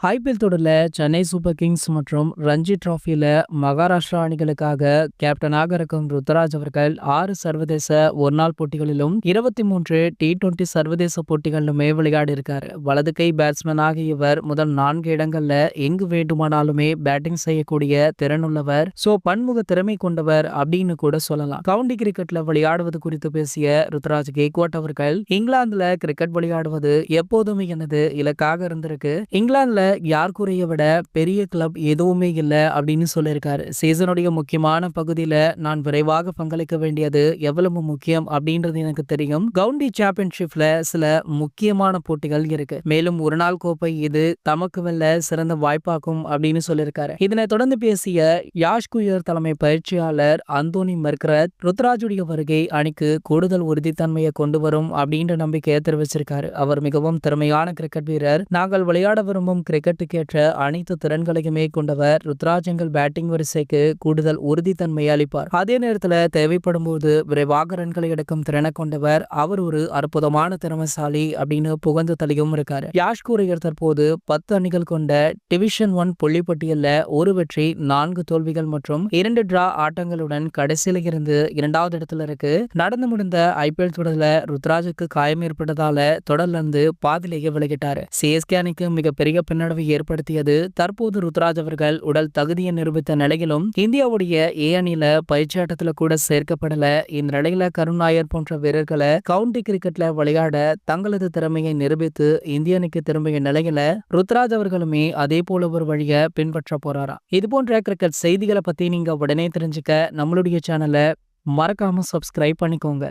IPL தொடர்ல Chennai super Kings மற்றும் ரஞ்சி டிராஃபியில மகாராஷ்டிரா அணிகளுக்காக கேப்டனாக இருக்கும் ருத்ராஜ் அவர்கள் 6 சர்வதேச ஒருநாள் போட்டிகளிலும் 23 T20 சர்வதேச போட்டிகளிலுமே விளையாடி இருக்காரு. வலது கை பேட்ஸ்மேனாக இவர் முதல் 4 இடங்கள்ல எங்கு வேண்டுமானாலுமே பேட்டிங் செய்யக்கூடிய திறனுள்ளவர். பன்முக திறமை கொண்டவர் அப்படின்னு கூட சொல்லலாம். கவுண்டி கிரிக்கெட்ல விளையாடுவது குறித்து பேசிய ருத்ராஜ் கேக்வாட் அவர்கள், இங்கிலாந்துல கிரிக்கெட் விளையாடுவது எப்போதுமே எனது இலக்காக இருந்திருக்கு. இங்கிலாந்துல யார் கூரையை விட பெரிய கிளப் எதுவுமே இல்லை அப்படின்னு சொல்லியிருக்காரு. சீசனுடைய முக்கியமான பகுதியில நான் விரைவாக பங்களிக்க வேண்டியது எவ்வளவு முக்கியம் அப்படின்றது எனக்கு தெரியும். கவுண்டி சாம்பியன்ஷிப்ல சில முக்கியமான போட்டிகள் இருக்கு. மேலும் ஒரு நாள் கோப்பை இது தமக்கு வெல்ல சிறந்த வாய்ப்பாகும் அப்படின்னு சொல்லியிருக்காரு. இதனை தொடர்ந்து பேசிய யாஷ் குயர் தலைமை பயிற்சியாளர் அந்தோனி மெர்க்ரத், ருத்ராஜுடைய வருகை அணிக்கு கூடுதல் உறுதித்தன்மையை கொண்டு வரும் அப்படின்ற நம்பிக்கையை தெரிவிச்சிருக்காரு. அவர் மிகவும் திறமையான கிரிக்கெட் வீரர். நாங்கள் விளையாட விரும்பும் கிரிக்கெட்டுக்கேற்ற அனைத்து திறன்களையுமே கொண்டவர். ருத்ராஜ் எங்கள் பேட்டிங் வரிசைக்கு கூடுதல் உறுதித்தன்மையை அளிப்பார். அதே நேரத்தில் தேவைப்படும் போது விரைவாக ரன்களை எடுக்கும் திறனை கொண்டவர். அவர் ஒரு அற்புதமான திறமைசாலி அப்படின்னு புகழ்ந்து தள்ளியும் இருக்காரு. யாஷ் கூரையர் தற்போது 10 அணிகள் கொண்ட டிவிஷன் 1 புள்ளிப்பட்டியல்ல 1 வெற்றி 4 தோல்விகள் மற்றும் 2 டிரா ஆட்டங்களுடன் கடைசியில இருந்து 2வது இடத்துல இருக்கு. நடந்து முடிந்த ஐபிஎல் தொடர்ல ருத்ராஜுக்கு காயம் ஏற்பட்டதால தொடர்ல இருந்து பாதிலேயே விலகிட்டாரு. சிஎஸ்கே அணிக்கு மிகப்பெரிய பின்னடைவை ஏற்படுத்தியது. தற்போது ருத்ராஜ் அவர்கள் உடல் தகுதியை நிரூபித்த நிலையிலும் இந்தியாவுடைய ஏ அணியில பயிற்சியாட்டத்துல கூட சேர்க்கப்படல. இந்த நிலையில கருண் நாயர் போன்ற வீரர்களை கவுண்டி கிரிக்கெட்ல விளையாட தங்களது திறமையை நிரூபித்து இந்திய அணிக்கு திரும்பிய நிலையில ருத்ராஜ் அவர்களுமே அதே போல ஒரு வழியை பின்பற்ற போறாராம். இது போன்ற கிரிக்கெட் செய்திகளை பத்தி நீங்க உடனே தெரிஞ்சுக்க நம்மளுடைய சேனலை மறக்காம சப்ஸ்கிரைப் பண்ணிக்கோங்க.